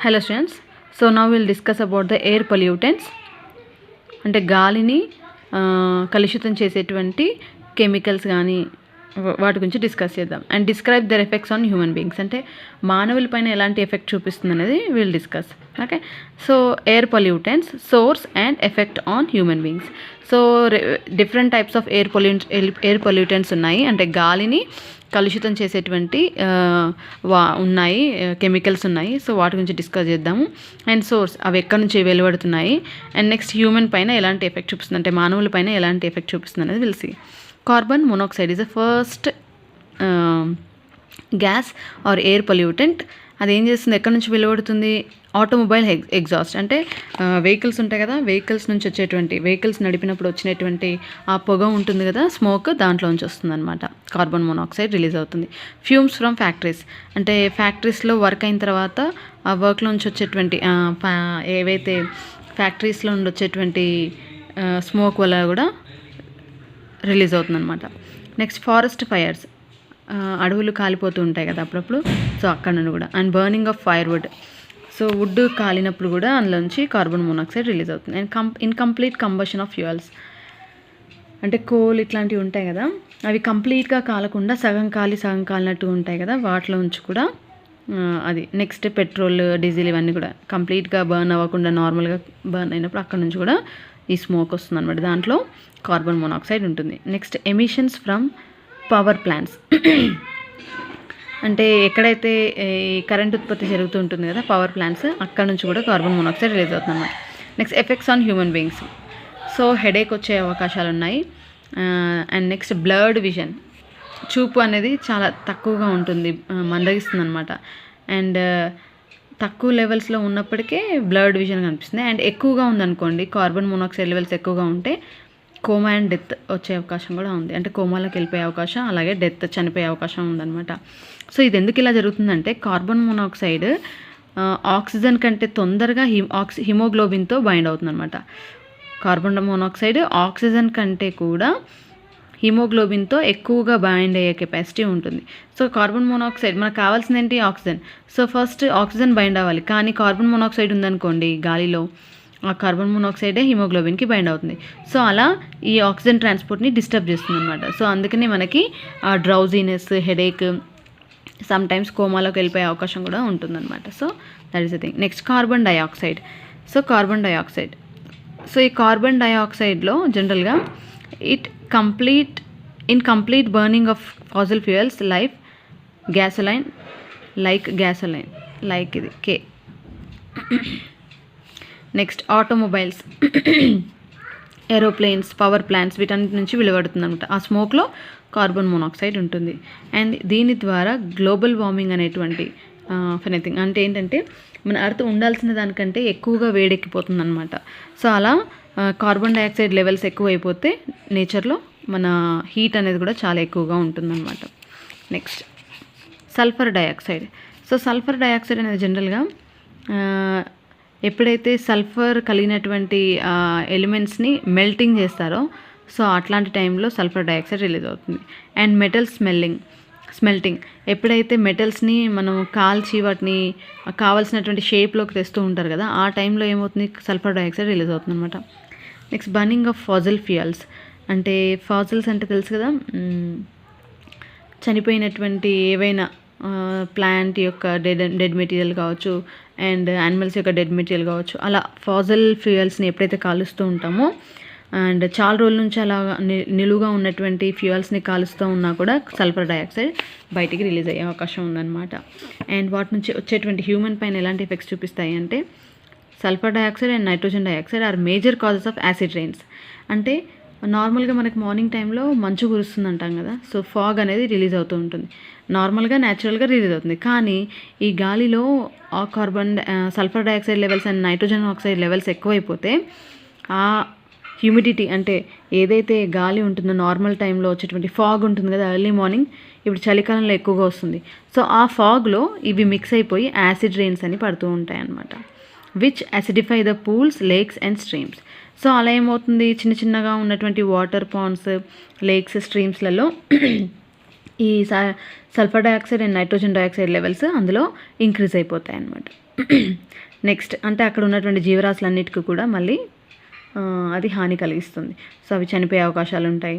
Hello students, so now we'll discuss about the air pollutants అంటే గాలిని కలుషితం చేసేటువంటి కెమికల్స్ కానీ వాటి గురించి డిస్కస్ చేద్దాం. And describe their effects on human beings అంటే మానవులపైన ఎలాంటి ఎఫెక్ట్ చూపిస్తుంది అనేది will discuss. Okay, so air pollutants source and effect on human beings. So different types of air pollutants ఉన్నాయి, అంటే గాలిని కలుషితం చేసేటువంటి ఉన్నాయి, కెమికల్స్ ఉన్నాయి. సో వాటి గురించి డిస్కస్ చేద్దాము. అండ్ సోర్స్ అవి ఎక్కడి నుంచి వెలువడుతున్నాయి, అండ్ నెక్స్ట్ హ్యూమన్ పైన ఎలాంటి ఎఫెక్ట్ చూపిస్తుంది, అంటే మానవుల పైన ఎలాంటి ఎఫెక్ట్ చూపిస్తుంది అనేది తెలిసి. Carbon monoxide is the first gas or air pollutant. అది ఏం చేస్తుంది, ఎక్కడి నుంచి వెలువడుతుంది? ఆటోమొబైల్ ఎగ్జాస్ట్, అంటే వెహికల్స్ ఉంటాయి కదా, వెహికల్స్ నుంచి వచ్చేటువంటి వెహికల్స్ నడిపినప్పుడు వచ్చినటువంటి ఆ పొగ ఉంటుంది కదా, స్మోక్, దాంట్లో నుంచి వస్తుంది అనమాట. కార్బన్ మోనాక్సైడ్ రిలీజ్ అవుతుంది. ఫ్యూమ్స్ ఫ్రమ్ ఫ్యాక్టరీస్, అంటే ఫ్యాక్టరీస్లో వర్క్ అయిన తర్వాత ఆ వర్క్లో నుంచి వచ్చేటువంటి ఏవైతే ఫ్యాక్టరీస్లో నుండి వచ్చేటువంటి స్మోక్ వల్ల కూడా రిలీజ్ అవుతుంది అనమాట. నెక్స్ట్ ఫారెస్ట్ ఫైర్స్, అడవులు కాలిపోతూ ఉంటాయి కదా అప్పుడప్పుడు, సో అక్కడ నుండి కూడా. And burning of firewood, so wood కాలినప్పుడు కూడా అందులోంచి కార్బన్ మోనాక్సైడ్ రిలీజ్ అవుతుంది. And incomplete combustion of fuels, అంటే కోల్ ఇట్లాంటివి ఉంటాయి కదా, అవి కంప్లీట్గా కాలకుండా సగం కాలినట్టు ఉంటాయి కదా, వాటిలో నుంచి కూడా అది. నెక్స్ట్ పెట్రోల్, డీజిల్, ఇవన్నీ కూడా కంప్లీట్గా బర్న్ అవ్వకుండా నార్మల్గా బర్న్ అయినప్పుడు అక్కడ నుంచి కూడా ఈ స్మోక్ వస్తుంది అనమాట, దాంట్లో కార్బన్ మోనాక్సైడ్ ఉంటుంది. Next emissions from power plants, అంటే ఎక్కడైతే ఈ కరెంట్ ఉత్పత్తి జరుగుతూ ఉంటుంది కదా పవర్ ప్లాంట్స్, అక్కడ నుంచి కూడా కార్బన్ మోనాక్సైడ్ రిలీజ్ అవుతుంది అన్నమాట. Next effects on human beings, so headache వచ్చే అవకాశాలు ఉన్నాయి. అండ్ నెక్స్ట్ బ్లర్డ్ విజన్, చూపు అనేది చాలా తక్కువగా ఉంటుంది, మందగిస్తుంది అనమాట. అండ్ తక్కువ లెవెల్స్లో ఉన్నప్పటికీ బ్లర్డ్ విజన్ కనిపిస్తుంది. అండ్ ఎక్కువగా ఉందనుకోండి, కార్బన్ మోనాక్సైడ్ లెవెల్స్ ఎక్కువగా ఉంటే కోమా అండ్ డెత్ వచ్చే అవకాశం కూడా ఉంది, అంటే కోమాలోకి వెళ్ళిపోయే అవకాశం, అలాగే డెత్, చనిపోయే అవకాశం ఉందన్నమాట. సో ఇది ఎందుకు ఇలా జరుగుతుందంటే కార్బన్ మోనాక్సైడ్ ఆక్సిజన్ కంటే తొందరగా హిమోగ్లోబిన్తో బైండ్ అవుతుంది అనమాట. కార్బన్ మోనాక్సైడ్ ఆక్సిజన్ కంటే కూడా హిమోగ్లోబిన్తో ఎక్కువగా బైండ్ అయ్యే కెపాసిటీ ఉంటుంది. సో కార్బన్ మోనాక్సైడ్ మనకు కావాల్సింది ఏంటి? Oxygen. So first oxygen bind అవ్వాలి, కానీ కార్బన్ మోనాక్సైడ్ ఉందనుకోండి గాలిలో, ఆ కార్బన్ మోనాక్సైడే హిమోగ్లోబిన్కి బైండ్ అవుతుంది. సో అలా ఈ ఆక్సిజన్ ట్రాన్స్పోర్ట్ని డిస్టర్బ్ చేస్తుంది అనమాట. సో అందుకనే మనకి డ్రౌజీనెస్, హెడేక్, సమ్ టైమ్స్ కోమాలోకి వెళ్ళిపోయే అవకాశం కూడా ఉంటుందన్నమాట. So that is the thing. Next carbon dioxide. So carbon dioxide, so ఈ కార్బన్ డైఆక్సైడ్లో జనరల్గా complete burning of fossil fuels gasoline like ఇది కే. Next automobiles, aeroplanes, power plants, వీటన్నిటి నుంచి వెలువడుతుంది అనమాట. ఆ స్మోక్లో కార్బన్ మోనాక్సైడ్ ఉంటుంది. అండ్ దీని ద్వారా గ్లోబల్ వార్మింగ్ అనేటువంటి ఫెనీథింగ్, అంటే ఏంటంటే మన అర్త్ ఉండాల్సిన దానికంటే ఎక్కువగా వేడెక్కిపోతుంది అనమాట. సో అలా కార్బన్ డైఆక్సైడ్ లెవెల్స్ ఎక్కువైపోతే నేచర్లో మన హీట్ అనేది కూడా చాలా ఎక్కువగా ఉంటుందన్నమాట. Next sulphur dioxide. So sulphur dioxide అనేది జనరల్గా ఎప్పుడైతే సల్ఫర్ కలిగినటువంటి ఎలిమెంట్స్ని మెల్టింగ్ చేస్తారో, సో అట్లాంటి టైంలో సల్ఫర్ డైఆక్సైడ్ రిలీజ్ అవుతుంది. అండ్ మెటల్ స్మెల్టింగ్, ఎప్పుడైతే మెటల్స్ని మనం కాల్చి వాటిని కావాల్సినటువంటి షేప్లోకి తెస్తూ ఉంటారు కదా, ఆ టైంలో ఏమవుతుంది, సల్ఫర్ డైఆక్సైడ్ రిలీజ్ అవుతుంది అనమాట. Next burning of fossil fuels, అంటే ఫాసిల్స్ అంటే తెలుసు కదా, చనిపోయినటువంటి ఏవైనా ప్లాంట్ యొక్క డెడ్ మెటీరియల్ కావచ్చు, అండ్ యానిమల్స్ యొక్క డెడ్ మెటీరియల్ కావచ్చు, అలా ఫాసిల్ ఫ్యూయల్స్ని ఎప్పుడైతే కాలుస్తూ ఉంటామో, అండ్ చాలా రోజుల నుంచి అలా నిలువుగా ఉన్నటువంటి ఫ్యూయల్స్ని కాలుస్తూ ఉన్నా కూడా సల్ఫర్ డైఆక్సైడ్ బయటికి రిలీజ్ అయ్యే అవకాశం ఉందన్నమాట. అండ్ వాటి నుంచి వచ్చేటువంటి హ్యూమన్ పైన ఎలాంటి ఎఫెక్ట్స్ చూపిస్తాయి అంటే, sulphur dioxide and nitrogen dioxide are major causes of acid rains. అంటే నార్మల్గా మనకి మార్నింగ్ టైంలో మంచు కురుస్తుంది అంటాం కదా, సో ఫాగ్ అనేది రిలీజ్ అవుతూ ఉంటుంది, నార్మల్గా న్యాచురల్గా రిలీజ్ అవుతుంది. కానీ ఈ గాలిలో ఆ sulphur dioxide levels and nitrogen oxide levels ఎక్కువైపోతే ఆ హ్యూమిడిటీ, అంటే ఏదైతే గాలి ఉంటుందో నార్మల్ టైంలో వచ్చేటువంటి ఫాగ్ ఉంటుంది కదా ఎర్లీ మార్నింగ్, ఇప్పుడు చలికాలంలో ఎక్కువగా వస్తుంది. సో ఆ ఫాగ్లో ఇవి మిక్స్ అయిపోయి యాసిడ్ రెయిన్స్ అని పడుతూ ఉంటాయి అన్నమాట, which acidify the pools, lakes and streams. So అలా ఏమవుతుంది, చిన్న చిన్నగా ఉన్నటువంటి వాటర్ పాండ్స్, లేక్స్, స్ట్రీమ్స్లలో ఈ sulphur dioxide and nitrogen dioxide levels అందులో ఇంక్రీజ్ అయిపోతాయి అన్నమాట. నెక్స్ట్ అంటే అక్కడ ఉన్నటువంటి జీవరాశులన్నిటికీ కూడా మళ్ళీ అది హాని కలిగిస్తుంది. సో అవి చనిపోయే అవకాశాలు ఉంటాయి.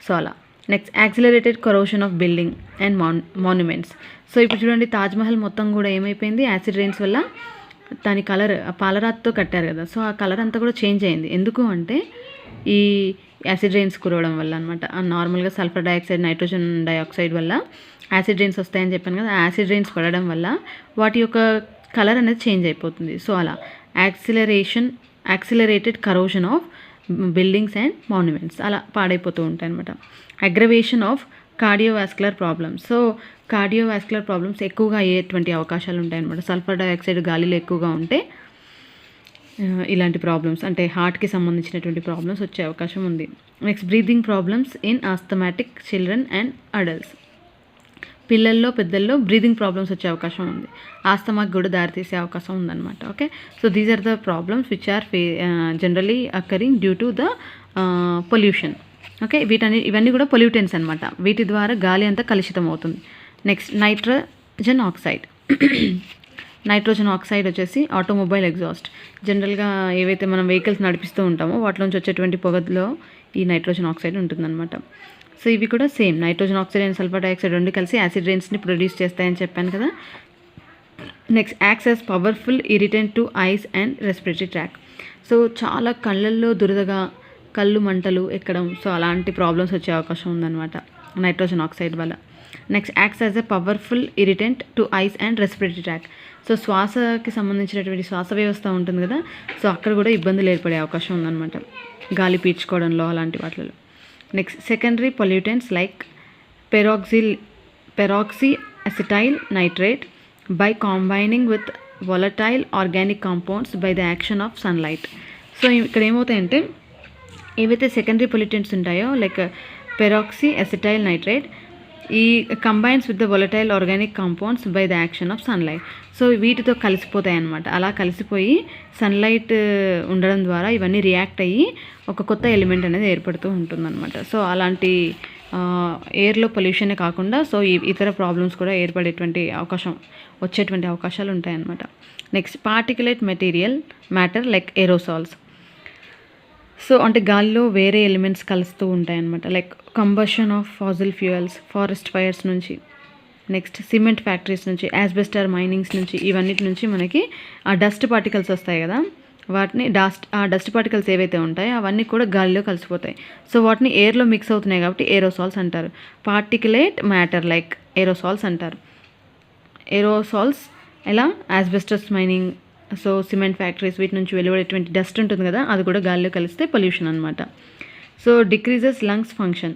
సో అలా. Next accelerated corrosion of building and monuments. So ఇప్పుడు చూడండి తాజ్మహల్ మొత్తం కూడా ఏమైపోయింది, యాసిడ్ రెయిన్స్ వల్ల దాని కలర్ పాలరాతితో కట్టారు కదా, సో ఆ కలర్ అంతా కూడా చేంజ్ అయింది. ఎందుకు అంటే ఈ యాసిడ్ రెయిన్స్ కురవడం వల్ల అనమాట. నార్మల్గా సల్ఫర్ డైఆక్సైడ్, నైట్రోజన్ డైఆక్సైడ్ వల్ల యాసిడ్ రెయిన్స్ వస్తాయని చెప్పాను కదా, యాసిడ్ రెయిన్స్ పడడం వల్ల వాటి యొక్క కలర్ అనేది చేంజ్ అయిపోతుంది. సో అలా accelerated corrosion of buildings and monuments అలా పాడైపోతూ ఉంటాయి అనమాట. Aggravation of cardiovascular problems. So cardiovascular problems ఎక్కువగా అయ్యేటువంటి అవకాశాలు ఉంటాయి అనమాట. సల్ఫర్ డైఆక్సైడ్ గాలిలో ఎక్కువగా ఉంటే ఇలాంటి ప్రాబ్లమ్స్ అంటే హార్ట్కి సంబంధించినటువంటి ప్రాబ్లమ్స్ వచ్చే అవకాశం ఉంది. Next breathing problems in asthmatic children and adults. పిల్లల్లో పెద్దల్లో బ్రీతింగ్ ప్రాబ్లమ్స్ వచ్చే అవకాశం ఉంది. ఆస్తమాకి కూడా దారితీసే అవకాశం ఉందన్నమాట. Okay, so these are the problems which are generally occurring due to the pollution. Okay, ఇవన్నీ కూడా పొల్యూటెంట్స్ అనమాట. వీటి ద్వారా గాలి అంతా కలుషితం అవుతుంది. Next nitrogen oxide. Nitrogen oxide వచ్చేసి ఆటోమొబైల్ ఎగ్జాస్ట్. జనరల్గా ఏవైతే మనం వెహికల్స్ నడిపిస్తూ ఉంటామో వాటిలోంచి వచ్చేటువంటి పొగలో ఈ నైట్రోజన్ ఆక్సైడ్ ఉంటుందన్నమాట. సో ఇవి కూడా same nitrogen oxide and sulphur dioxide రెండు కలిసి యాసిడ్ రెయిన్స్ని ప్రొడ్యూస్ చేస్తాయని చెప్పాను కదా. Next acts as powerful irritant to eyes and respiratory tract. So చాలా కళ్ళల్లో దురదగా కళ్ళు మంటలు ఎక్కడం, సో అలాంటి ప్రాబ్లమ్స్ వచ్చే అవకాశం ఉందన్నమాట నైట్రోజన్ ఆక్సైడ్ వల్ల. Next acts as a powerful irritant to eyes and respiratory tract. So శ్వాసకి సంబంధించినటువంటి శ్వాస వ్యవస్థ ఉంటుంది కదా, సో అక్కడ కూడా ఇబ్బందులు ఏర్పడే అవకాశం ఉందన్నమాట గాలి పీల్చుకోవడంలో అలాంటి వాటిలో. Next secondary pollutants like peroxy acetyl nitrate by combining with volatile organic compounds by the action of sunlight. So ఇక్కడ ఏమవుతాయంటే ఏవైతే సెకండరీ పొల్యూటెంట్స్ ఉంటాయో లైక్ పెరాక్సీ అసిటైల్ నైట్రేట్ ఈ combines with the volatile organic compounds by the action of sunlight. So వీటితో కలిసిపోతాయి అన్నమాట. అలా కలిసిపోయి సన్లైట్ ఉండడం ద్వారా ఇవన్నీ రియాక్ట్ అయ్యి ఒక కొత్త ఎలిమెంట్ అనేది ఏర్పడుతూ ఉంటుందన్నమాట. సో అలాంటి ఎయిర్లో పొల్యూషనే కాకుండా సో ఇతర ప్రాబ్లమ్స్ కూడా ఏర్పడేటువంటి వచ్చేటువంటి అవకాశాలు ఉంటాయన్నమాట. Next particulate matter like aerosols. So అంటే గాలిలో వేరే ఎలిమెంట్స్ కలుస్తూ ఉంటాయన్నమాట. Like combustion of fossil fuels, forest fires నుంచి, నెక్స్ట్ సిమెంట్ ఫ్యాక్టరీస్ నుంచి, యాస్బెస్టర్ మైనింగ్స్ నుంచి, ఇవన్నిటి నుంచి మనకి ఆ డస్ట్ పార్టికల్స్ వస్తాయి కదా, వాటిని ఆ డస్ట్ పార్టికల్స్ ఏవైతే ఉంటాయో అవన్నీ కూడా గాలిలో కలిసిపోతాయి. సో వాటిని ఎయిర్లో మిక్స్ అవుతున్నాయి కాబట్టి ఏరోసాల్స్ అంటారు. పార్టికులేట్ మ్యాటర్ లైక్ ఏరోసాల్స్ అంటారు. ఏరోసాల్స్ ఎలా asbestos mining, so cement factories వీటి నుంచి వెలువడేటువంటి డస్ట్ ఉంటుంది కదా, అది కూడా గాలిలో కలిస్తే పొల్యూషన్ అనమాట. So decreases lungs function.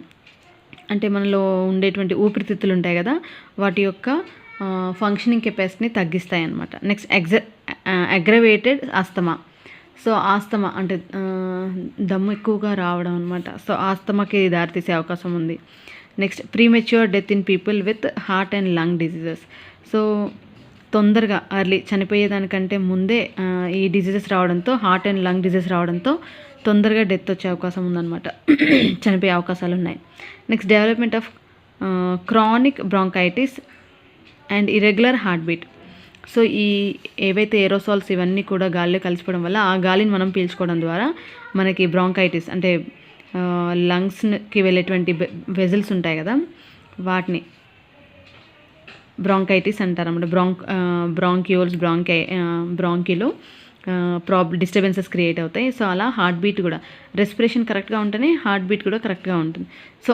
అంటే మనలో ఉండేటువంటి ఊపిరితిత్తులు ఉంటాయి కదా, వాటి యొక్క ఫంక్షనింగ్ కెపాసిటీని తగ్గిస్తాయి అన్నమాట. Next aggravated asthma. So asthma అంటే దమ్ము ఎక్కువగా రావడం అనమాట. సో ఆస్తమాకి దారితీసే అవకాశం ఉంది. Next premature death in people with heart and lung diseases. So తొందరగా ఎర్లీ చనిపోయేదానికంటే ముందే ఈ డిసీజెస్ రావడంతో, హార్ట్ అండ్ లంగ్ డిసీజెస్ రావడంతో తొందరగా డెత్ వచ్చే అవకాశం ఉందన్నమాట. చనిపోయే అవకాశాలు ఉన్నాయి. Next development of chronic bronchitis and irregular heart beat. So ఈ ఏవైతే ఏరోసాల్స్ ఇవన్నీ కూడా గాలిలో కలిసిపోవడం వల్ల ఆ గాలిని మనం పీల్చుకోవడం ద్వారా మనకి బ్రాంకైటిస్ అంటే లంగ్స్కి వెళ్ళేటువంటి వెజల్స్ ఉంటాయి కదా, వాటిని బ్రాంకైటిస్ అంటారు అన్నమాట. బ్రాంక్యూల్స్ బ్రాంకీలో డిస్టర్బెన్సెస్ క్రియేట్ అవుతాయి. సో అలా హార్ట్ బీట్ కూడా రెస్పిరేషన్ కరెక్ట్గా ఉంటేనే హార్ట్ బీట్ కూడా కరెక్ట్గా ఉంటుంది. సో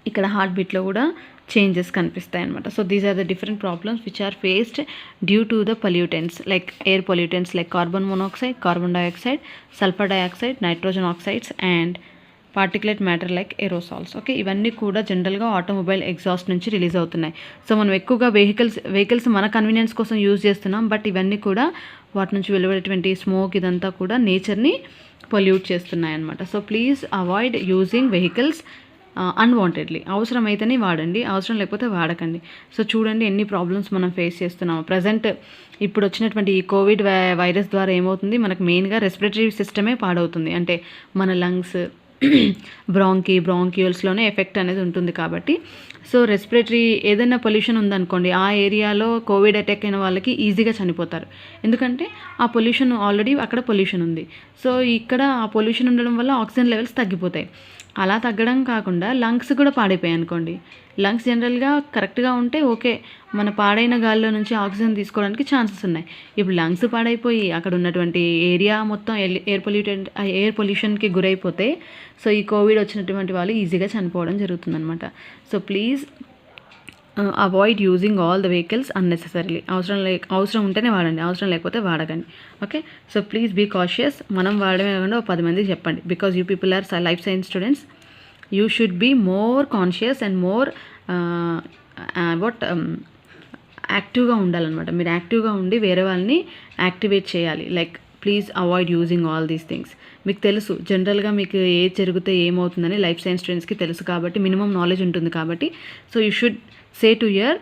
ఇక్కడ హార్ట్ బీట్లో కూడా చేంజెస్ కనిపిస్తాయి అనమాట. So these are the different problems which are faced due to the pollutants like air pollutants like carbon monoxide, carbon dioxide, sulphur dioxide, nitrogen oxides and particulate matter like aerosols. Okay, ఇవన్నీ కూడా జనరల్గా automobile exhaust నుంచి release అవుతున్నాయి. సో మనం ఎక్కువగా vehicles మన convenience కోసం యూజ్ చేస్తున్నాం, బట్ ఇవన్నీ కూడా వాటి నుంచి వెలువడేటువంటి స్మోక్ ఇదంతా కూడా నేచర్ని పొల్యూట్ చేస్తున్నాయి అన్నమాట. So please avoid using vehicles unwantedly. అవసరమైతేనే వాడండి, అవసరం లేకపోతే వాడకండి. సో చూడండి ఎన్ని ప్రాబ్లమ్స్ మనం ఫేస్ చేస్తున్నాము. ప్రజెంట్ ఇప్పుడు వచ్చినటువంటి ఈ కోవిడ్ వైరస్ ద్వారా ఏమవుతుంది, మనకు మెయిన్గా రెస్పిరేటరీ సిస్టమే పాడవుతుంది. అంటే మన లంగ్స్, బ్రాంక్యూల్స్లోనే ఎఫెక్ట్ అనేది ఉంటుంది కాబట్టి సో రెస్పిరేటరీ ఏదైనా పొల్యూషన్ ఉందనుకోండి, ఆ ఏరియాలో కోవిడ్ అటాక్ అయిన వాళ్ళకి ఈజీగా చనిపోతారు. ఎందుకంటే ఆ పొల్యూషన్ ఆల్రెడీ అక్కడ పొల్యూషన్ ఉంది. సో ఇక్కడ ఆ పొల్యూషన్ ఉండడం వల్ల ఆక్సిజన్ లెవెల్స్ తగ్గిపోతాయి. అలా తగ్గడం కాకుండా లంగ్స్ కూడా పాడైపోయాయి అనుకోండి. లంగ్స్ జనరల్గా కరెక్ట్గా ఉంటే ఓకే, మన పాడైన గాలిలో నుంచి ఆక్సిజన్ తీసుకోవడానికి ఛాన్సెస్ ఉన్నాయి. ఇప్పుడు లంగ్స్ పాడైపోయి అక్కడ ఉన్నటువంటి ఏరియా మొత్తం ఎయిర్ పొల్యూషన్కి గురైపోతే సో ఈ కోవిడ్ వచ్చినటువంటి వాళ్ళు ఈజీగా చనిపోవడం జరుగుతుందన్నమాట. So please avoid using all the vehicles unnecessarily. అవసరం ఉంటేనే వాడండి, అవసరం లేకపోతే వాడకండి. Okay, so please be cautious. మనం వాడమే కాకుండా 10 మందికి చెప్పండి. Because you people are life science students, you should be more conscious and more యాక్టివ్గా ఉండాలన్నమాట. మీరు యాక్టివ్గా ఉండి వేరే వాళ్ళని యాక్టివేట్ చేయాలి. Like please avoid using all these things. మీకు తెలుసు జనరల్గా మీకు ఏది జరిగితే ఏమవుతుందని లైఫ్ సైన్స్ స్టూడెంట్స్కి తెలుసు కాబట్టి, మినిమం నాలెడ్జ్ ఉంటుంది కాబట్టి, so you should say to your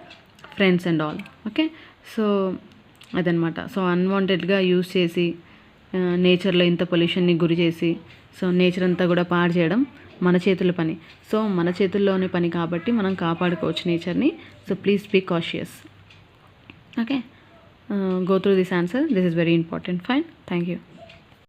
friends and all. Okay, so అదనమాట. సో అన్వాంటెడ్గా యూజ్ చేసి నేచర్లో ఇంత పొల్యూషన్ని గురి చేసి సో నేచర్ అంతా కూడా పాడు చేయడం మన చేతుల పని. సో మన చేతుల్లోనే పని కాబట్టి మనం కాపాడుకోవచ్చు నేచర్ని. So please be cautious. Okay, go through this answer. This is very important. Fine, thank you.